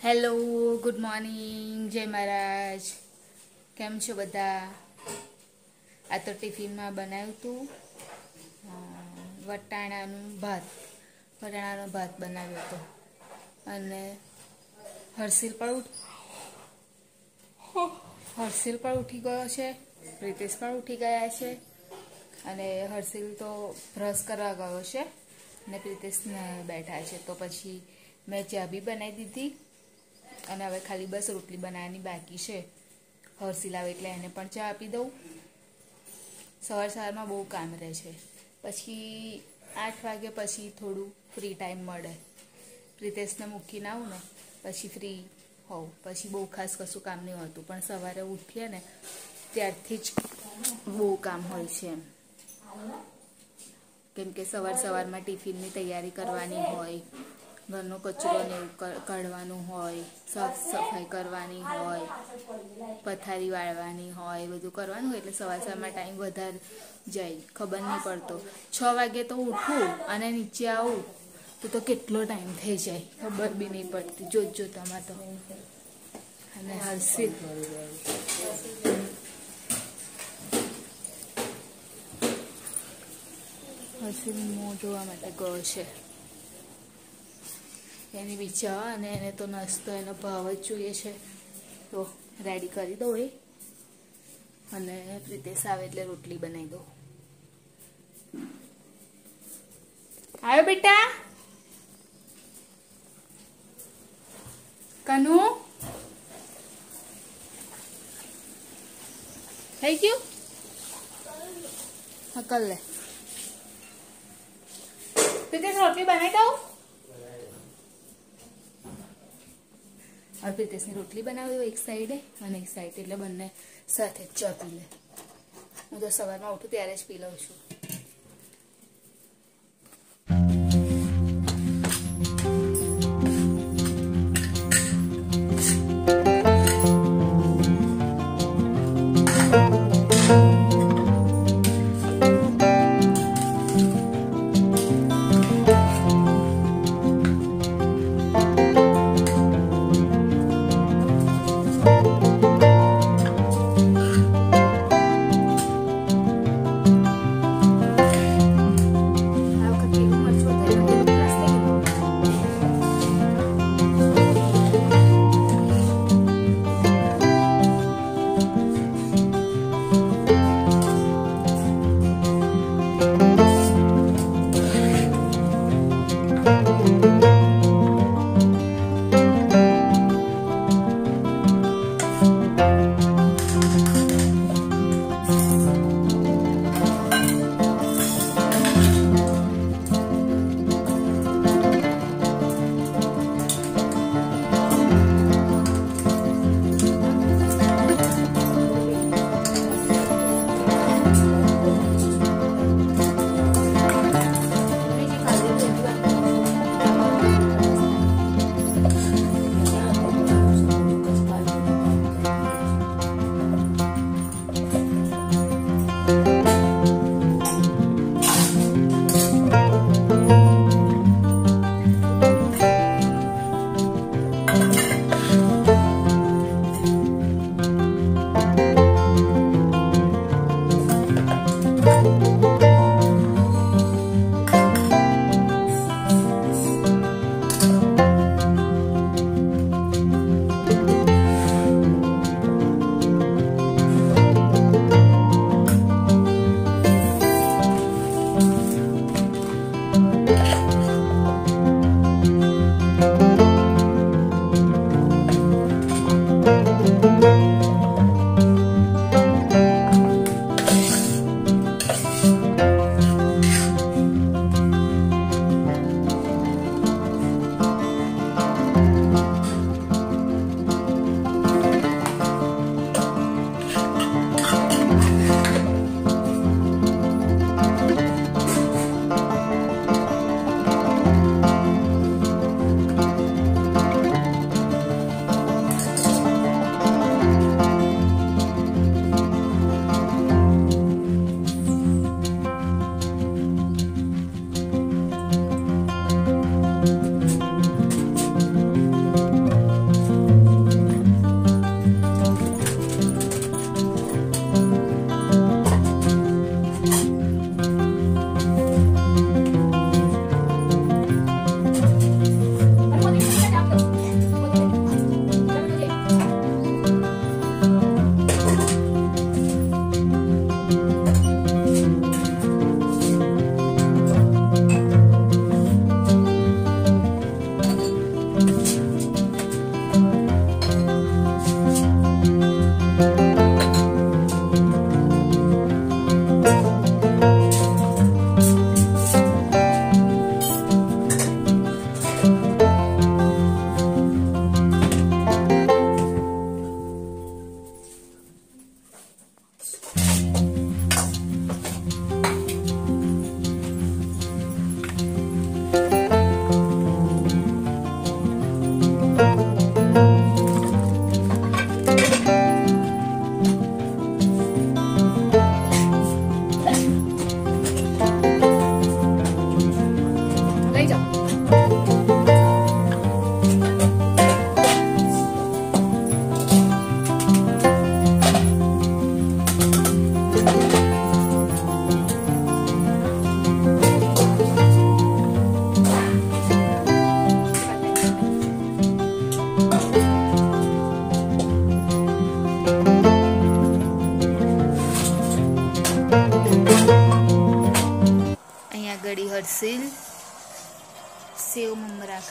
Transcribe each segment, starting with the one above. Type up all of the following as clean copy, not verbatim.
Hello, good morning, જય મહારાજ. કેમ છો બધા? આ તો ટિફિનમાં બનાવ્યું હતું વટાણાનો ભાત બનાવ્યો હતો. અને હર્ષિલ પણ ઉઠી ગયો છે, પ્રિતેશ પણ ઉઠી ગયા છે. અને હર્ષિલ તો બ્રશ કરવા ગયો છે ને પ્રિતેશને બેઠા છે. તો પછી મેં ચા બી બનાવી દીધી અને હવે ખાલી બસ રોટલી બનાવવાની બાકી છે. હર્ષિલ આવે એટલે એને પણ ચા આપી દઉં. સવારમાં બહુ કામ રહે છે. પછી 8 વાગ્યા પછી થોડું ફ્રી ટાઈમ મળે. પ્રિતેશને મૂકીને આવું ને પછી ફ્રી હોઉં. પછી બહુ ખાસ કશું કામ નહીં હોતું, પણ સવારે ઉઠીએ ને ત્યારથી જ બહુ કામ હોય છે એમ. કેમ કે સવારમાં ટિફિનની તૈયારી કરવાની હોય, ઘરનો કચરો ને એવું કાઢવાનું હોય, સાફ સફાઈ કરવાની હોય, પથારી વાળવાની હોય, બધું કરવાનું હોય. એટલે સવારમાં ટાઈમ વધારે જાય, ખબર નહીં પડતો. 6 વાગે તો ઉઠું અને નીચે આવું તો કેટલો ટાઈમ થઈ જાય ખબર બી નહીં પડતી. જોતામાં તો. અને હર્ષિલ મોં ધોવા માટે ગયો છે. એની વિચાર અને એને તો નાસ્તો એનો ભાવ જ જોઈએ છે, તો રેડી કરી દઉં એ. અને પ્રિતેશ આવે એટલે રોટલી બનાવી દઉં. આવ્યો બેટા? કનુ થઈ ગયું? હા, કર લે. પ્રિતેશ રોટલી બનાવી દઉં? પ્રિતેશની રોટલી બનાવી દઉં એક સાઈડે અને એક સાઈડ, એટલે બંને સાથે જ ચા પી લે. હું તો સવારમાં ઉઠું ત્યારે જ પી લઉં છું.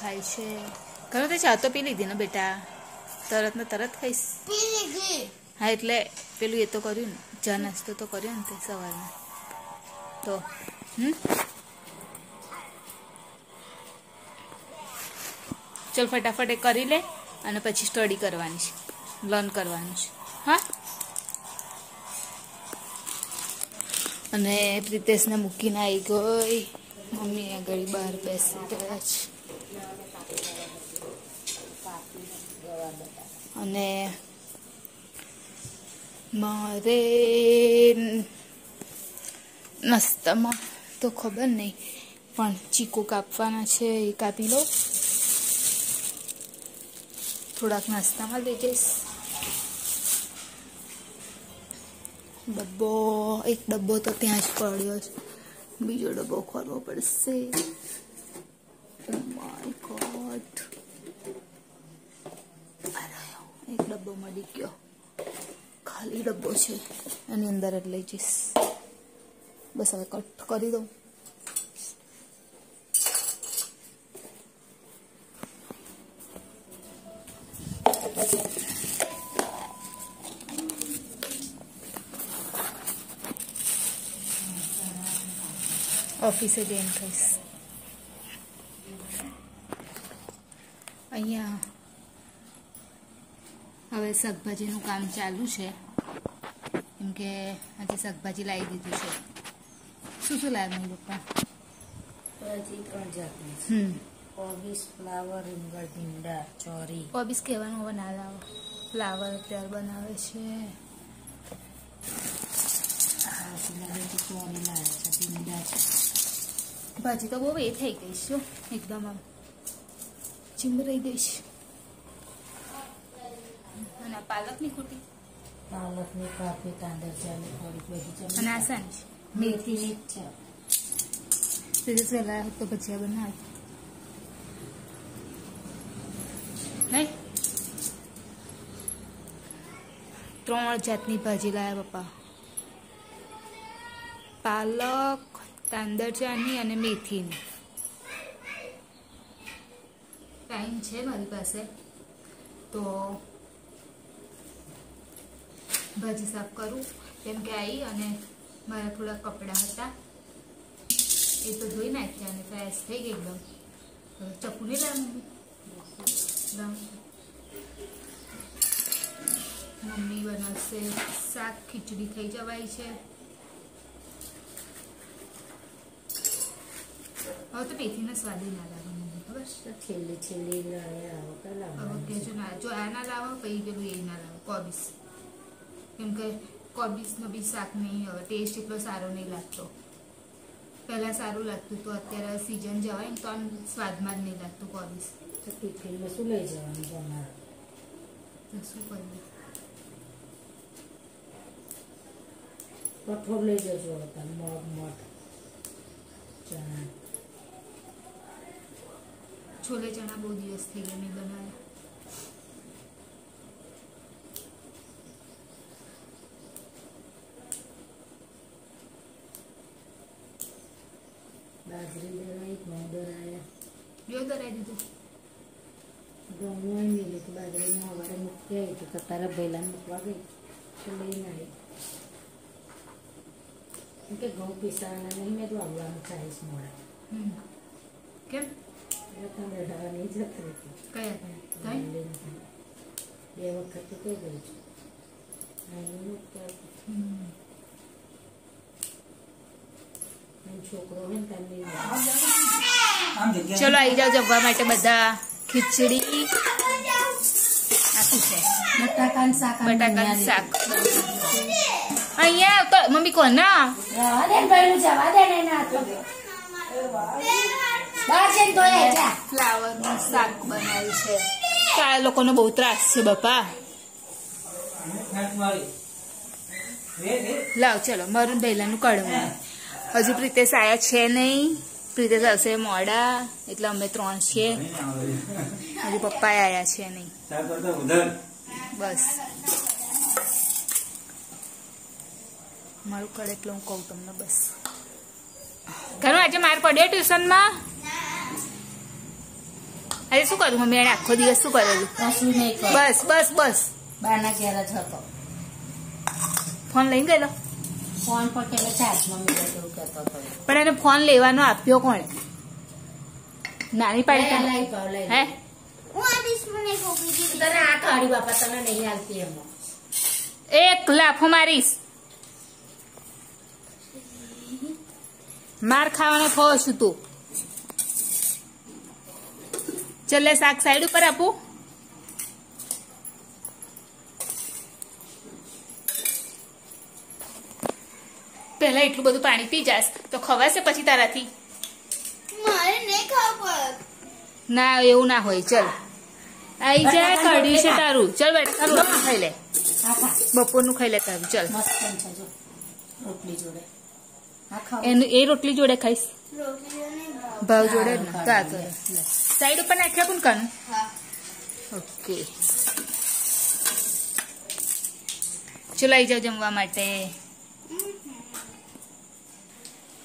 ખાય છે. કરો તે ચા તો પી લીધી ને બેટા? તરત ને તરત ખાઈશ? હા એટલે પેલું એ તો કર્યું ને, ચા નાસ્તો તો કર્યો ને તે સવારમાં તો. ચલ ફટાફટ એ કરી લે અને પછી સ્ટડી કરવાની છે, લર્ન કરવાનું છે. હા, અને પ્રિતેશને મૂકીને આવી ગઈ મમ્મી આગળ બહાર બેસી ગયા છે. અને મારે નાસ્તામાં તો ખબર નહીં, પણ ચીકુ કાપવાના છે, એ કાપી લો. થોડાક નાસ્તામાં લઈ જઈશ. ડબ્બો, એક ડબ્બો તો ત્યાં જ પડ્યો છે, બીજો ડબ્બો ખોલવો પડશે. ઓ માય ગોડ, એક ડબ્બો મળી ગયો, ખાલી ડબ્બો છે, એની અંદર જ લઈ જઈશ. બસ હવે કટ કરી દઉં. ઓફિસે જઈને ખાઈશ. અહીંયા હવે શાકભાજીનું કામ ચાલુ છે, કેમ કે આજે શાકભાજી લાવી દીધું છે. શું શું લાવ્યા પપ્પા? ભાજી 3 જાતની. કોબીજ, ફ્લાવર, રીંગણ, ભીંડા, ચોરી. કોબીજ કહેવાનું હવે ના લાવો, ફ્લાવર અત્યારે બનાવે છે. ચોરી લાવે છે, ભીંડા છે. ભાજી તો બહુ એ થઈ ગઈ છે, એકદમ આમ ચીમરાઈ ગઈ છે. અને પાલકની ખોટી, પાલકની કાપી, તાંદર ચાલી થોડીક બધી. અને આસાન છે, મેથીની જ છે. વહેલા તો ભજીયા બનાવે નહીં. 3 જાતની ભાજી લાવ્યા પપ્પા, પાલક, તાંદરજાની અને મેથીની. ટાઈમ છે મારી પાસે તો ભાજી સાફ કરું, કેમ કે આવી અને મારા થોડા કપડાં હતા એ તો ધોઈ નાખ્યા અને ફ્રેશ થઈ ગઈ એકદમ. ચપ્પુ નહીં લાવ, મમ્મી બનાવશે શાક, ખીચડી થઈ જવાય છે. હવે તો મેથીના સ્વાદે ના લાગે મમ્મી, ખબર છે? છેલ્લી છેલ્લી હવે કહેજો ના, જો આ ના લાવો પછી પેલું એ ના લાવો કોબીજ, કેમ કે કોબીજનો બી શાક નહીં, હવે ટેસ્ટ એટલો સારો નહીં લાગતો. પહેલાં સારું લાગતું તો અત્યારે સિઝન જવાય ને તો આમ સ્વાદમાં જ નહીં લાગતું કોબીજ. તો ટિફિનમાં શું લઈ જવાનું તમારે? તો શું કરવું? કઠોળ લઈ જજો હતા, મગ, મઠ, ચણા. છોલે ચણા બહુ દિવસ થઈ ગયા મેં બનાવ્યા. બાજરી દરાઈ, ઘઉં દરાયા. જો દરાઈ દીધું. ઘઉં નહીં મિલી તો બાજરીમાં સવારે મૂકી આવી તો તારા ભૈલાને મૂકવા ગઈ તો લઈને આવી. કેમ કે ઘઉં પીસાવાના નહીં, મેં તો આવવાનું ચાહીશ મોડા. કેમ? તમે નહીં જતી હતી. કયા કયા? 2 વખત તો કહી દઉં છું. છોકરો હોય ને તમે. ચલો આવી જાઓ જમવા માટે બધા. ખીચડી આખું છે, બટાકાનું શાક. બટાકાનું શાક અહીંયા તો મમ્મી કોના ફ્લાવરનું શાક બનાવ્યું છે. આ લોકોનો બહુ ત્રાસ છે બાપા. લાવ ચલો મારું પહેલાનું કડવું. હજુ પ્રિતેશ આયા છે નહીં, પ્રિતેશ આવશે મોડા, એટલે અમે 3 છીએ. હજુ પપ્પા આયા છે નહીં. બસ મારું કડે એટલે હું કહું તમને. બસ ઘણું આજે માર પડ્યો ટ્યુશનમાં. અરે શું કરું મમ્મી, એને આખો દિવસ શું કરેલું? કશું નહીં કર. બસ બસ બસ, બાના ઘેર જ હતો. ફોન લઈને ગયેલો. ફોન પર પેલો ચાર્જમાં મેળવ્યો એવું કહેતો હતો. પણ એને ફોન લેવાનો આપ્યો કોણ? નાની પાડી લઈ પાવ લઈ. હે હું આ ડિશમાં નહીં ખોકી દીધી. તને આ કાઢી બાપા, તને નહીં આવતી એમાં. એક લાફો મારીશ. માર ખાવાનો થયો છું તું. ચલે શાક સાઈડ ઉપર આપું. પહેલા એટલું બધું પાણી પી જાસ તો ખવાશે પછી તારાથી. મારે નહીં ખાવું. ના એવું ના હોય. ચલ આઈ જાય, કઢી છે તારું. ચલ બેટા, તારું રોટલી ખાઈ લે. આ ખા. બપોરનું ખાઈ લે તારું. ચલ મસ્ત છે જો રોટલી જોડે. આ ખાવ. એ રોટલી જોડે ખાઈશ. રોટલીઓ નહીં ભાવ. ભાવ જોડે જ ને. તો આ તો સાઈડ ઉપર નાખ્યા કોણ કાનું? હા. ઓકે, ચલો આવી જાઓ જમવા માટે.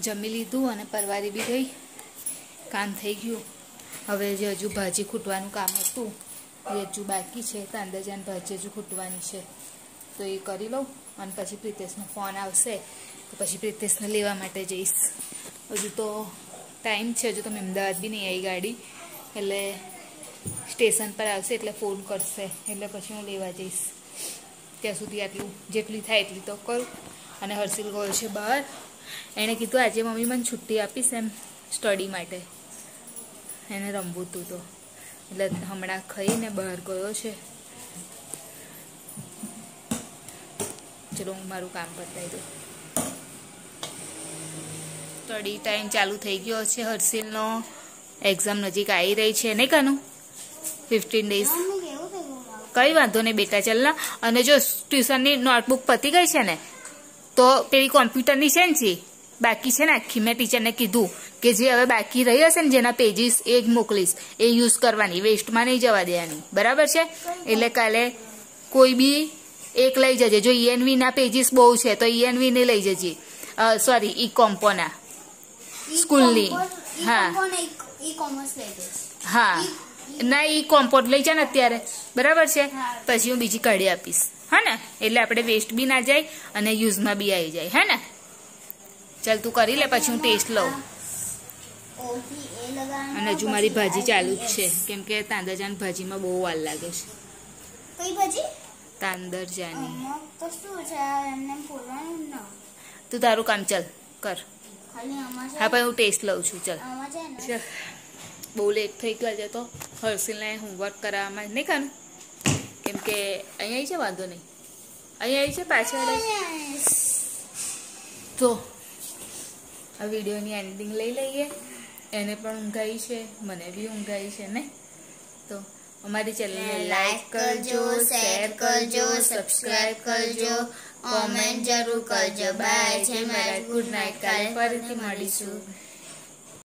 જમી લીધું અને પરવારી બી ગઈ. કામ થઈ ગયું. હવે જે હજુ ભાજી ખૂટવાનું કામ હતું એ હજુ બાકી છે. તાંદજાન ભાજી હજુ ખૂટવાની છે તો એ કરી લઉં અને પછી પ્રિતેશનો ફોન આવશે તો પછી પ્રિતેશને લેવા માટે જઈશ. હજુ તો ટાઈમ છે, હજુ તો મેં અમદાવાદ બી નહીં આવી ગાડી, એટલે સ્ટેશન પર આવશે એટલે ફોન કરશે એટલે પછી હું લેવા જઈશ. ત્યાં સુધી આટલું જેટલી થાય એટલી તો કરું. અને હર્ષિલ ગયો છે બહાર. એણે કીધું આજે મમ્મી મને છુટ્ટી આપીશ એમ સ્ટડી માટે. એને રમવું હતું તો એટલે હમણાં ખાઈને બહાર ગયો છે. ચલો હું મારું કામ પતાવી દઉં. સ્ટડી ટાઈમ ચાલુ થઈ ગયો છે હર્ષિલનો. એક્ઝામ નજીક આવી રહી છે નહીં કાનું? 15 ડેઝ. મમ્મી કેવું થયું મારું? કઈ વાંધો નહીં બેટા, ચાલના. અને જો ટ્યુશનની નોટબુક પતી ગઈ છે ને તો પેલી કોમ્પ્યુટરની છે ને બાકી છે ને આખી, મેં ટીચરને કીધું કે જે હવે બાકી રહી હશે ને જેના પેજીસ એ જ મોકલીશ, એ યુઝ કરવાની, વેસ્ટમાં નહીં જવા દેવાની. બરાબર છે? એટલે કાલે કોઈ બી એક લઈ જજે. જો ENV ના પેજીસ બહુ છે તો ENV ને લઈ જજે. સોરી, ઈ કોમ્પોના સ્કૂલની. હા ઈ-કોમર્સ લઈ જઈશ. હા, ના ઈ કોમ્પોટ લઈ જા ને અત્યારે. બરાબર છે? પછી હું બીજી કાઢી આપીશ. હા ને? એટલે આપણે વેસ્ટ બી ના જાય અને યુઝમાં બી આવી જાય. હે ને? ચાલ તું કરી લે, પછી હું ટેસ્ટ લઉં. ઓથી એ લગાવવાનું. અને હજુ મારી ભાજી ચાલુ જ છે કેમ કે તાંદરજાન ભાજીમાં બહુ વાર લાગે છે. કઈ ભાજી? તાંદરજાની. આમાં તો શું છે, એમને બોલવાનું ના. તું તારું કામ ચાલ કર. ખાલી આમાં છે. હા પણ હું ટેસ્ટ લઉં છું. ચાલ આમાં છે ને. ચાલ. બહુ લેટ થઈ ગયો છે તો હર્ષિલને હોમવર્ક કરાવવામાં નહીં કાનું, કેમ કે અહીંયા આવી છે. વાંધો નહીં, અહીંયા આવી છે પાછળ. તો આ વિડીયોની એન્ડિંગ લઈ લઈએ. એને પણ ઊંઘાઈ છે, મને બી ઊંઘાઈ છે ને. તો અમારી ચેનલને લાઈક કરજો, શેર કરજો, સબસ્ક્રાઇબ કરજો, કોમેન્ટ જરૂર કરજો. બાય. જય મહારાજ. Good night. કાલે ફરીથી મળીશું.